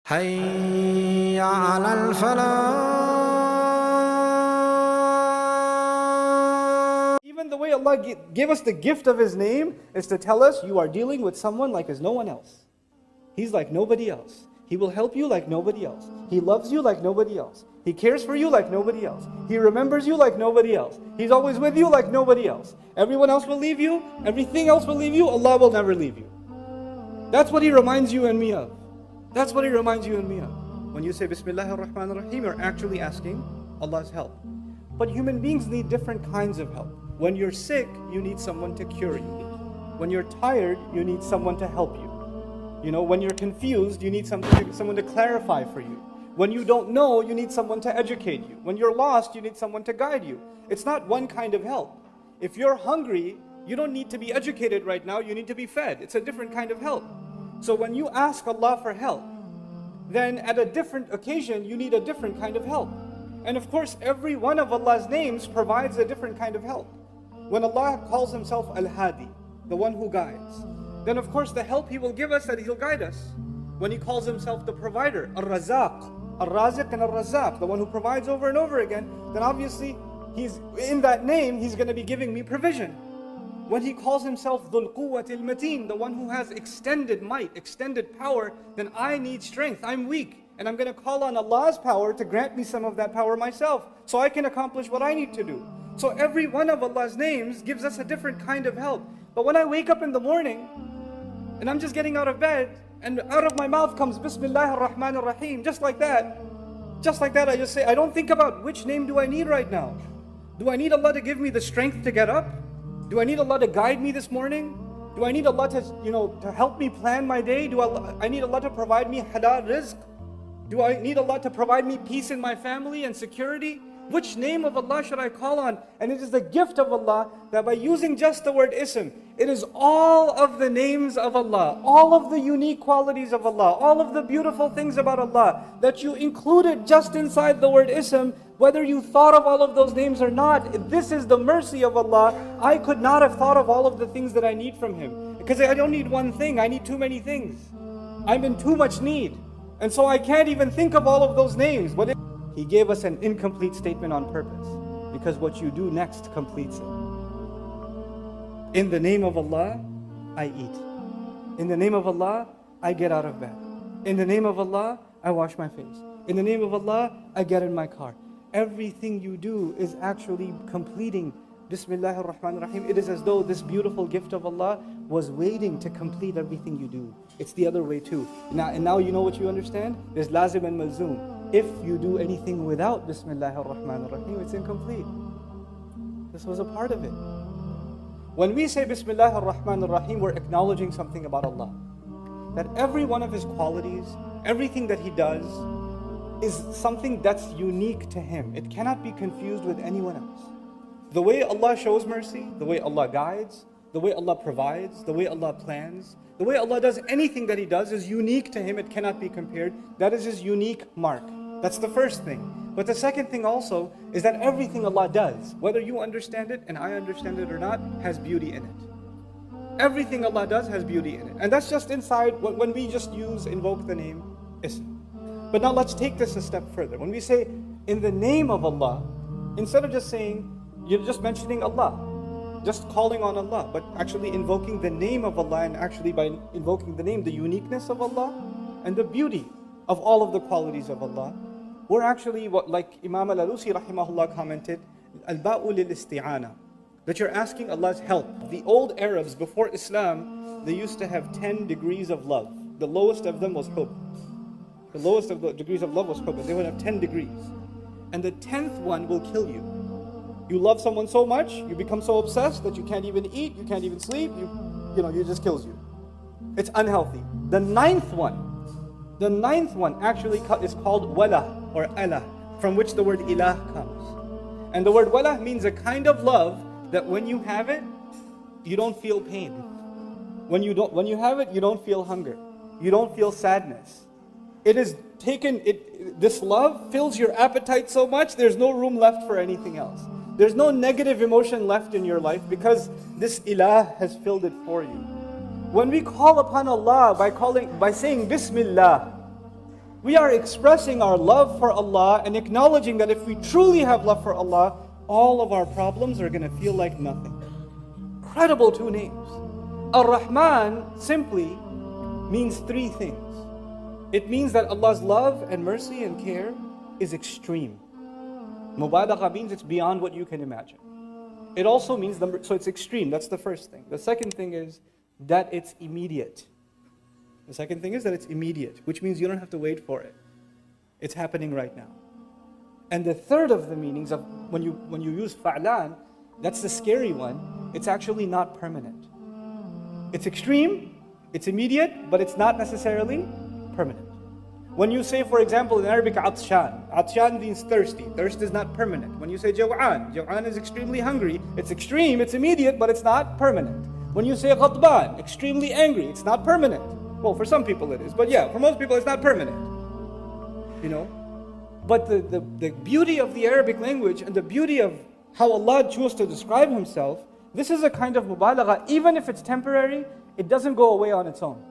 حي على الفلاح. Even the way Allah gave us the gift of His name is to tell us you are dealing with someone like as no one else. He's like nobody else. He will help you like nobody else. He loves you like nobody else. He cares for you like nobody else. He remembers you like nobody else. He's always with you like nobody else. Everyone else will leave you. Everything else will leave you. Allah will never leave you. That's what He reminds you and me of. That's what He reminds you and me of. When you say Bismillah ar-Rahman ar-Rahim, you're actually asking Allah's help. But human beings need different kinds of help. When you're sick, you need someone to cure you. When you're tired, you need someone to help you. When you're confused, you need someone to clarify for you. When you don't know, you need someone to educate you. When you're lost, you need someone to guide you. It's not one kind of help. If you're hungry, you don't need to be educated right now, you need to be fed. It's a different kind of help. So when you ask Allah for help, then at a different occasion, you need a different kind of help. And of course, every one of Allah's names provides a different kind of help. When Allah calls Himself Al-Hadi, the one who guides, then of course the help He will give us, that He'll guide us. When He calls Himself the provider, Ar-Razaq, Ar-Raziq and Ar-Razaq, the one who provides over and over again, then obviously He's in that name, He's going to be giving me provision. When He calls Himself Dhul Quwwatil Mateen, the one who has extended might, extended power, then I need strength, I'm weak. And I'm going to call on Allah's power to grant me some of that power myself, so I can accomplish what I need to do. So every one of Allah's names gives us a different kind of help. But when I wake up in the morning, and I'm just getting out of bed, and out of my mouth comes Bismillah ar-Rahman ar-Rahim, just like that I just say, I don't think about which name do I need right now. Do I need Allah to give me the strength to get up? Do I need Allah to guide me this morning? Do I need Allah to help me plan my day? Do I need Allah to provide me halal rizq? Do I need Allah to provide me peace in my family and security? Which name of Allah should I call on? And it is the gift of Allah that by using just the word ism, it is all of the names of Allah, all of the unique qualities of Allah, all of the beautiful things about Allah that you included just inside the word ism, whether you thought of all of those names or not. This is the mercy of Allah. I could not have thought of all of the things that I need from Him, because I don't need one thing, I need too many things. I'm in too much need. And so I can't even think of all of those names. He gave us an incomplete statement on purpose, because what you do next completes it. In the name of Allah, I eat. In the name of Allah, I get out of bed. In the name of Allah, I wash my face. In the name of Allah, I get in my car. Everything you do is actually completing Bismillah ar-Rahman ar-Rahim. It is as though this beautiful gift of Allah was waiting to complete everything you do. It's the other way too. Now you know what you understand? There's lazim and malzoom. If you do anything without Bismillah ar-Rahman ar-Rahim, it's incomplete. This was a part of it. When we say Bismillah ar-Rahman ar-Rahim, we're acknowledging something about Allah. That every one of His qualities, everything that He does, is something that's unique to Him. It cannot be confused with anyone else. The way Allah shows mercy, the way Allah guides, the way Allah provides, the way Allah plans, the way Allah does anything that He does is unique to Him. It cannot be compared. That is His unique mark. That's the first thing. But the second thing also is that everything Allah does, whether you understand it and I understand it or not, has beauty in it. Everything Allah does has beauty in it. And that's just inside when we just invoke the name Ism. But now let's take this a step further. When we say in the name of Allah, instead of just saying, you're just mentioning Allah, just calling on Allah, but actually invoking the name of Allah, and actually by invoking the name, the uniqueness of Allah and the beauty of all of the qualities of Allah, we're actually, like Imam al-Alusi rahimahullah commented, al-ba'u lil-isti'ana, that you're asking Allah's help. The old Arabs before Islam, they used to have 10 degrees of love. The lowest of them was hub. The lowest of the degrees of love was hub, and they would have 10 degrees. And the 10th one will kill you. You love someone so much, you become so obsessed that you can't even eat, you can't even sleep, it just kills you. It's unhealthy. The ninth one actually is called wala or Allah, from which the word ilah comes. And the word wala means a kind of love that when you have it, you don't feel pain. When you have it, you don't feel hunger. You don't feel sadness. This love fills your appetite so much, there's no room left for anything else. There's no negative emotion left in your life because this ilah has filled it for you. When we call upon Allah by saying Bismillah, We are expressing our love for Allah and acknowledging that if we truly have love for Allah, all of our problems are going to feel like nothing. Incredible two names. Ar-Rahman simply means three things. It means that Allah's love and mercy and care is extreme. Mubalagha means it's beyond what you can imagine. It also means, so it's extreme, that's the first thing. The second thing is that it's immediate. The second thing is that it's immediate, which means you don't have to wait for it. It's happening right now. And the third of the meanings of when you use fa'lan, that's the scary one, it's actually not permanent. It's extreme, it's immediate, but it's not necessarily permanent. When you say, for example, in Arabic, atshan means thirsty. Thirst is not permanent. When you say jaw'an is extremely hungry. It's extreme, it's immediate, but it's not permanent. When you say ghadban, extremely angry, it's not permanent. Well, for some people it is, but yeah, for most people it's not permanent. You know? But the beauty of the Arabic language and the beauty of how Allah chose to describe Himself, this is a kind of mubalagha. Even if it's temporary, it doesn't go away on its own.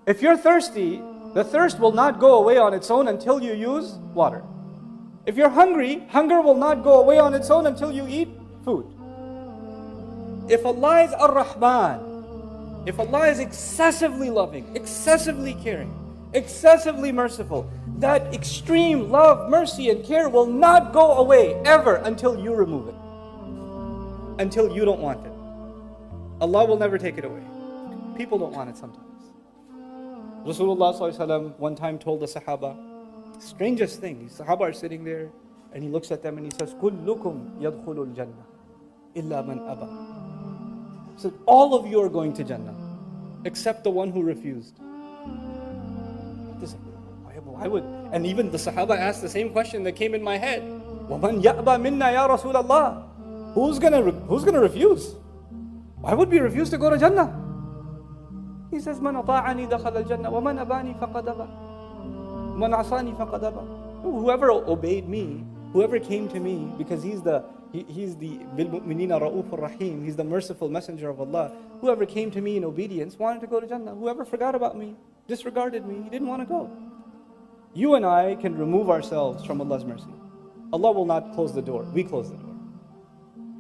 If you're thirsty, the thirst will not go away on its own until you use water. If you're hungry, hunger will not go away on its own until you eat food. If Allah is Ar-Rahman, if Allah is excessively loving, excessively caring, excessively merciful, that extreme love, mercy and care will not go away ever until you remove it. Until you don't want it. Allah will never take it away. People don't want it sometimes. Rasulullah ﷺ one time told the Sahaba, strangest thing, the Sahaba are sitting there and he looks at them and he says, كُلُّكُمْ يَدْخُلُ الْجَنَّةِ إِلَّا مَنْ أَبَى. He said, all of you are going to Jannah, except the one who refused. Why would? And even the Sahaba asked the same question that came in my head. وَمَنْ يَأْبَى مِنَّا يَا رَسُولَ اللَّهِ. Who's gonna refuse? Why would we refuse to go to Jannah? He says, مَنْ أَطَاعَنِي دَخَلَ الْجَنَّةِ وَمَنْ أَبَانِي فَقَدْ أَبَى مَنْ عَصَانِي فَقَدْ أَبَى. Whoever obeyed me, whoever came to me, because he's the بِالْمُؤْمِنِينَ رَؤُوفٌ رَحِيمٌ, he's the merciful messenger of Allah. Whoever came to me in obedience wanted to go to Jannah. Whoever forgot about me, disregarded me, he didn't want to go. You and I can remove ourselves from Allah's mercy. Allah will not close the door. We close the door.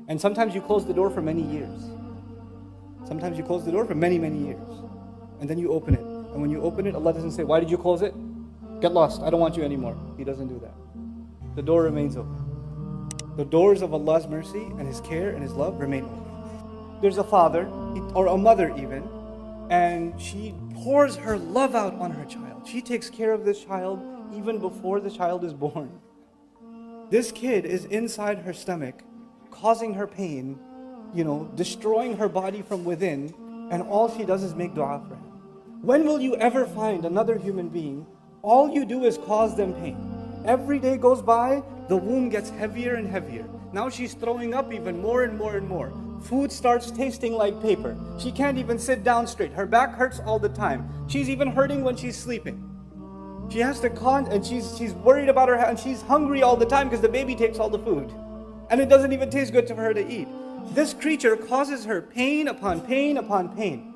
And sometimes you close the door for many years. Sometimes you close the door for many, many years. And then you open it. And when you open it, Allah doesn't say, why did you close it? Get lost. I don't want you anymore. He doesn't do that. The door remains open. The doors of Allah's mercy and His care and His love remain open. There's a father, or a mother even, and she pours her love out on her child. She takes care of this child even before the child is born. This kid is inside her stomach, causing her pain, destroying her body from within, and all she does is make dua for him. When will you ever find another human being, all you do is cause them pain? Every day goes by, the womb gets heavier and heavier. Now she's throwing up even more and more and more. Food starts tasting like paper. She can't even sit down straight. Her back hurts all the time. She's even hurting when she's sleeping. She has to and she's worried about her, and she's hungry all the time because the baby takes all the food. And it doesn't even taste good for her to eat. This creature causes her pain upon pain upon pain.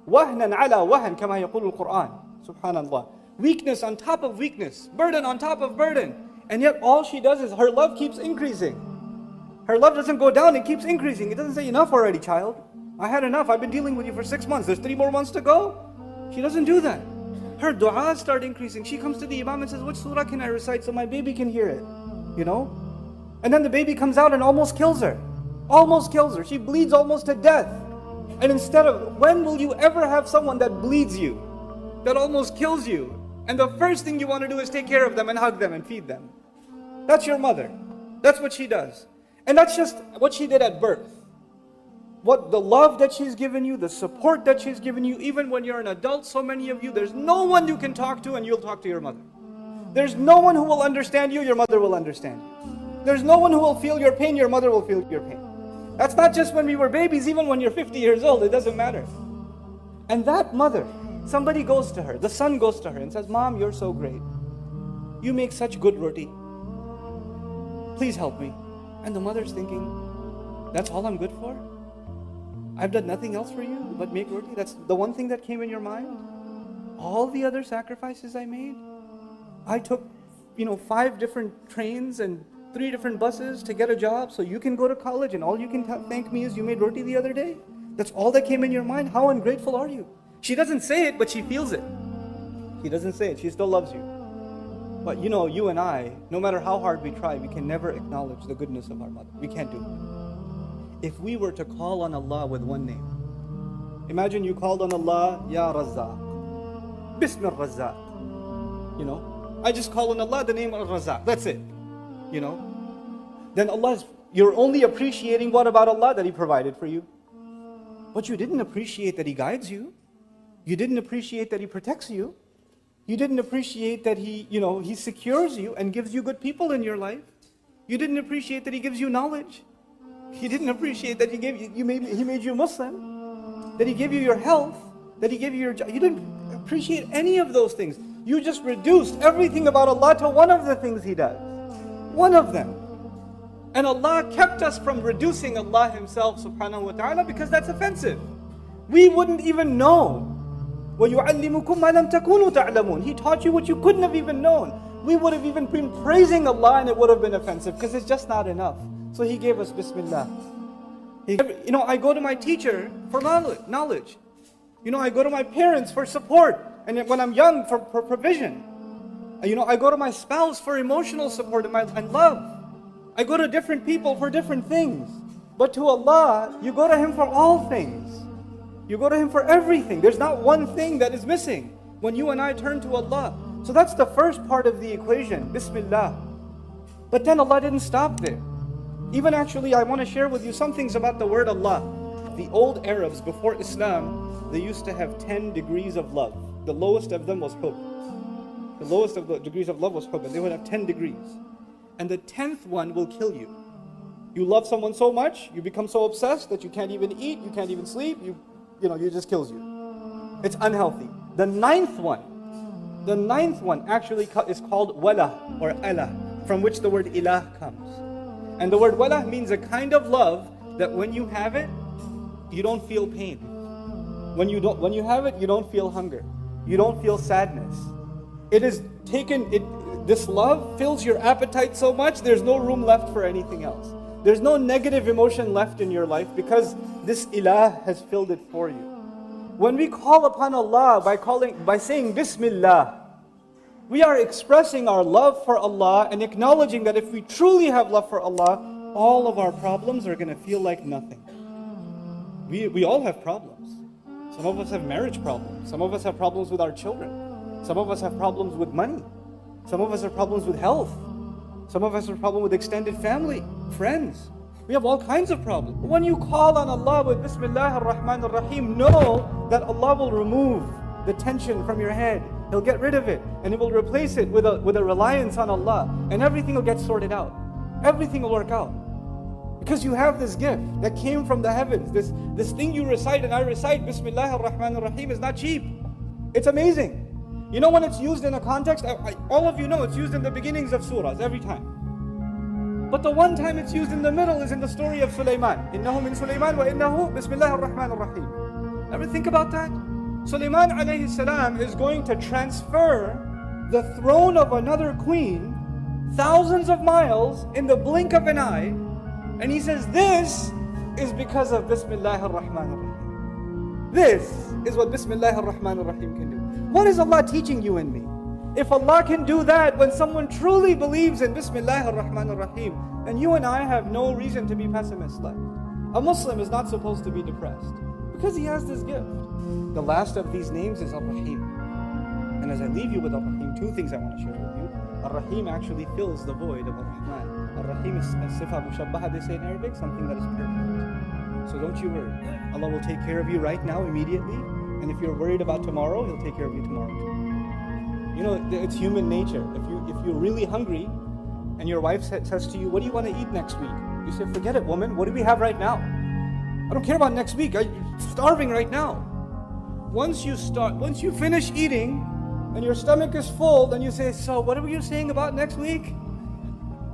وَهْنًا عَلَى وَهْن كَمَا يَقُولُ الْقُرْآنِ. Subhanallah. Weakness on top of weakness. Burden on top of burden. And yet all she does is her love keeps increasing. Her love doesn't go down, it keeps increasing. It doesn't say, enough already, child. I had enough. I've been dealing with you for 6 months. There's 3 more months to go. She doesn't do that. Her du'as start increasing. She comes to the imam and says, which surah can I recite so my baby can hear it? And then the baby comes out and almost kills her. Almost kills her. She bleeds almost to death. And instead of, when will you ever have someone that bleeds you? That almost kills you? And the first thing you want to do is take care of them and hug them and feed them. That's your mother. That's what she does. And that's just what she did at birth. What the love that she's given you, the support that she's given you, even when you're an adult, so many of you, there's no one you can talk to and you'll talk to your mother. There's no one who will understand you, your mother will understand you. There's no one who will feel your pain, your mother will feel your pain. That's not just when we were babies, even when you're 50 years old, it doesn't matter. And that mother, somebody goes to her, the son goes to her and says, Mom, you're so great. You make such good roti. Please help me. And the mother's thinking, that's all I'm good for? I've done nothing else for you but make roti? That's the one thing that came in your mind? all the other sacrifices I made? I took, 5 different trains and 3 different buses to get a job so you can go to college, and all you can thank me is you made roti the other day? That's all that came in your mind? How ungrateful are you? She doesn't say it, but she feels it. She doesn't say it, she still loves you. But you and I, no matter how hard we try, we can never acknowledge the goodness of our mother. We can't do it. If we were to call on Allah with one name, imagine you called on Allah, Ya Razzaq, Bismillah Razzaq. I just call on Allah the name of Razzaq. That's it. Then you're only appreciating what about Allah? That He provided for you. But you didn't appreciate that He guides you. You didn't appreciate that He protects you. You didn't appreciate that He secures you and gives you good people in your life. You didn't appreciate that He gives you knowledge. You didn't appreciate that He made you Muslim, that He gave you your health, that He gave you your job. You didn't appreciate any of those things. You just reduced everything about Allah to one of the things He does. One of them. And Allah kept us from reducing Allah Himself subhanahu wa ta'ala because that's offensive. We wouldn't even know. وَيُعَلِّمُكُمْ مَا لَمْ تَكُونُوا تَعْلَمُونَ. He taught you what you couldn't have even known. We would have even been praising Allah and it would have been offensive because it's just not enough. So He gave us Bismillah. I go to my teacher for knowledge. I go to my parents for support. And when I'm young, for provision. I go to my spouse for emotional support and love. I go to different people for different things. But to Allah, you go to Him for all things. You go to Him for everything. There's not one thing that is missing when you and I turn to Allah. So that's the first part of the equation, Bismillah. But then Allah didn't stop there. Even actually, I want to share with you some things about the word Allah. The old Arabs before Islam, they used to have 10 degrees of love. The lowest of them was hub. The lowest of the degrees of love was hub, and they would have 10 degrees. And the 10th one will kill you. You love someone so much, you become so obsessed that you can't even eat, you can't even sleep, it just kills you. It's unhealthy. The ninth one actually is called wala or Allah, from which the word ilah comes. And the word wala means a kind of love that when you have it, you don't feel pain. When you have it, you don't feel hunger. You don't feel sadness. This love fills your appetite so much, there's no room left for anything else. There's no negative emotion left in your life because this ilah has filled it for you. When we call upon Allah by saying Bismillah, we are expressing our love for Allah and acknowledging that if we truly have love for Allah, all of our problems are going to feel like nothing. We all have problems. Some of us have marriage problems. Some of us have problems with our children. Some of us have problems with money. Some of us have problems with health. Some of us have problems with extended family, friends. We have all kinds of problems. When you call on Allah with Bismillah ar-Rahman ar-Rahim, know that Allah will remove the tension from your head. He'll get rid of it and He will replace it with a reliance on Allah, and everything will get sorted out. Everything will work out. Because you have this gift that came from the heavens. This thing you recite and I recite, Bismillah ar-Rahman ar-Rahim, is not cheap. It's amazing. When it's used in a context, all of you know it's used in the beginnings of surahs every time. But the one time it's used in the middle is in the story of Sulaiman. Innahu min Sulaiman wa innahu Bismillah ar-Rahman ar-Rahim. Ever think about that? Sulaiman alayhi salam is going to transfer the throne of another queen thousands of miles in the blink of an eye. And he says, this is because of Bismillah ar-Rahman ar-Rahim. This is what Bismillah ar-Rahman ar-Rahim can do. What is Allah teaching you and me? If Allah can do that when someone truly believes in Bismillah ar-Rahman ar-Rahim, then you and I have no reason to be pessimistic. A Muslim is not supposed to be depressed because he has this gift. The last of these names is Ar-Rahim. And as I leave you with Ar-Rahim, 2 things I want to share with you. Ar-Rahim actually fills the void of Ar-Rahman. Ar-Rahim is sifa mushabbaha, they say in Arabic, something that is perfect. So don't you worry. Allah will take care of you right now, immediately. And if you're worried about tomorrow, He'll take care of you tomorrow too. It's human nature. If you're really hungry and your wife says to you, what do you want to eat next week? You say, forget it, woman. What do we have right now? I don't care about next week. I'm starving right now. Once you finish eating and your stomach is full, then you say, so what were you saying about next week?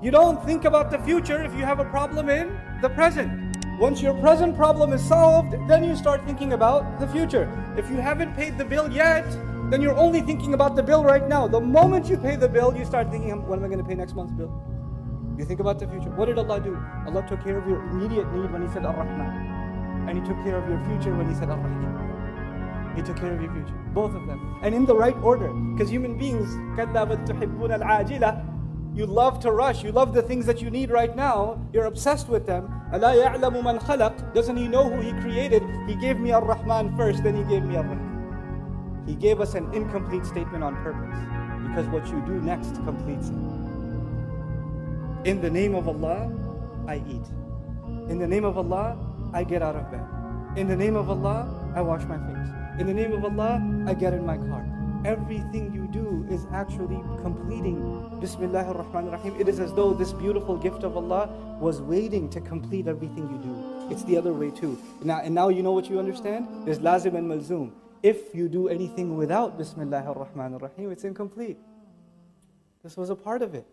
You don't think about the future if you have a problem in the present. Once your present problem is solved, then you start thinking about the future. If you haven't paid the bill yet, then you're only thinking about the bill right now. The moment you pay the bill, you start thinking, when am I going to pay next month's bill? You think about the future. What did Allah do? Allah took care of your immediate need when He said Ar-Rahman. And He took care of your future when He said Ar-Rahim. He took care of your future. Both of them. And in the right order. Because human beings, كَلَّا بَلْ تُحِبُّونَ الْعَاجِلَةِ, you love to rush. You love the things that you need right now. You're obsessed with them. أَلَا يَعْلَمُ مَنْ خَلَقَ. Doesn't He know who He created? He gave me Ar-Rahman first, then He gave me Ar-Rahim. He gave us an incomplete statement on purpose. Because what you do next completes it. In the name of Allah, I eat. In the name of Allah, I get out of bed. In the name of Allah, I wash my face. In the name of Allah, I get in my car. Everything you do is actually completing Bismillah ar-Rahman ar-Rahim. It is as though this beautiful gift of Allah was waiting to complete everything you do. It's the other way too. Now you know what you understand? There's lazim and malzoom. If you do anything without Bismillah ar-Rahman ar-Rahim, it's incomplete. This was a part of it.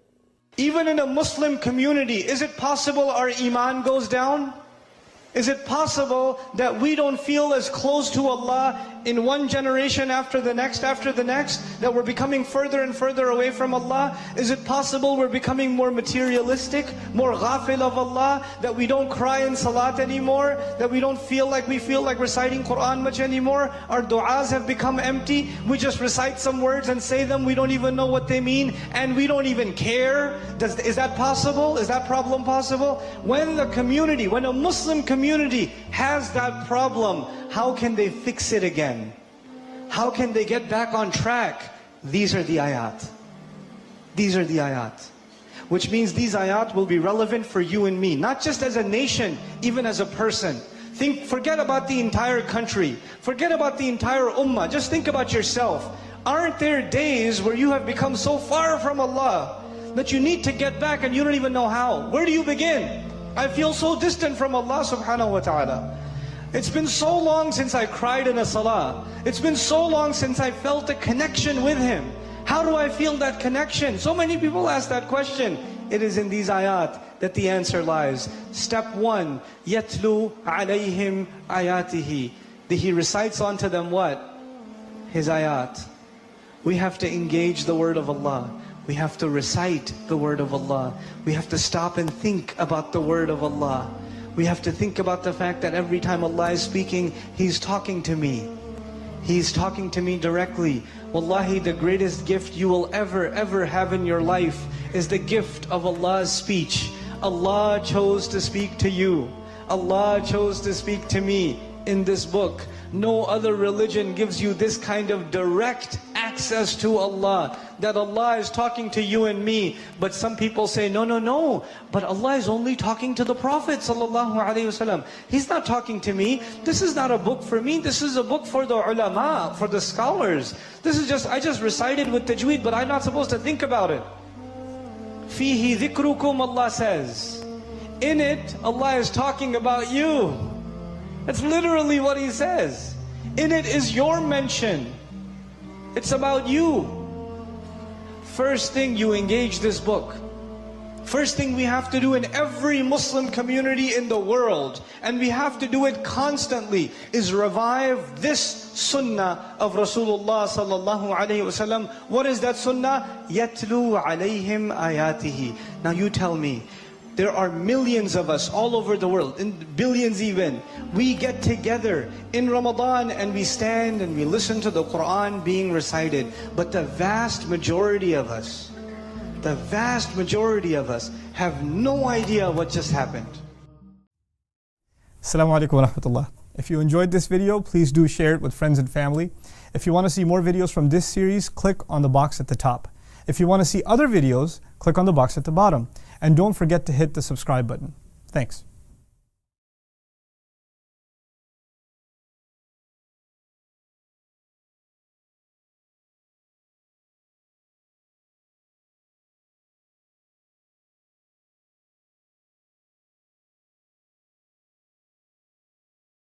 Even in a Muslim community, is it possible our iman goes down? Is it possible that we don't feel as close to Allah in one generation after the next, that we're becoming further and further away from Allah? Is it possible we're becoming more materialistic, more ghafil of Allah, that we don't cry in salat anymore, that we don't feel like reciting Quran much anymore? Our du'as have become empty. We just recite some words and say them, we don't even know what they mean, and we don't even care. Is that possible? Is that problem possible? When a Muslim community has that problem, how can they fix it again? How can they get back on track? These are the ayat. These are the ayat. Which means these ayat will be relevant for you and me, not just as a nation, even as a person. Forget about the entire country. Forget about the entire ummah. Just think about yourself. Aren't there days where you have become so far from Allah that you need to get back and you don't even know how? Where do you begin? I feel so distant from Allah subhanahu wa ta'ala. It's been so long since I cried in a salah. It's been so long since I felt a connection with Him. How do I feel that connection? So many people ask that question. It is in these ayat that the answer lies. Step 1, يَتْلُو عَلَيْهِمْ آيَاتِهِ. He recites onto them what? His ayat. We have to engage the word of Allah. We have to recite the word of Allah. We have to stop and think about the word of Allah. We have to think about the fact that every time Allah is speaking, He's talking to me. He's talking to me directly. Wallahi, the greatest gift you will ever have in your life is the gift of Allah's speech. Allah chose to speak to you. Allah chose to speak to me in this book. No other religion gives you this kind of direct access to Allah, that Allah is talking to you and me. But some people say, no, but Allah is only talking to the Prophet ﷺ. He's not talking to me. This is not a book for me. This is a book for the ulama, for the scholars. I just recited with tajweed, but I'm not supposed to think about it. Fihi dhikrukum, Allah says. In it, Allah is talking about you. That's literally what He says. In it is your mention. It's about you. First thing, you engage this book. First thing we have to do in every Muslim community in the world, and we have to do it constantly, is revive this sunnah of Rasulullah sallallahu alaihi wasallam. What is that sunnah? Yatlu alayhim ayatihi. Now you tell me, there are millions of us all over the world, in billions even. We get together in Ramadan and we stand and we listen to the Quran being recited. But the vast majority of us have no idea what just happened. Assalamu alaikum wa rahmatullah. If you enjoyed this video, please do share it with friends and family. If you want to see more videos from this series, click on the box at the top. If you want to see other videos, click on the box at the bottom. And don't forget to hit the subscribe button. Thanks.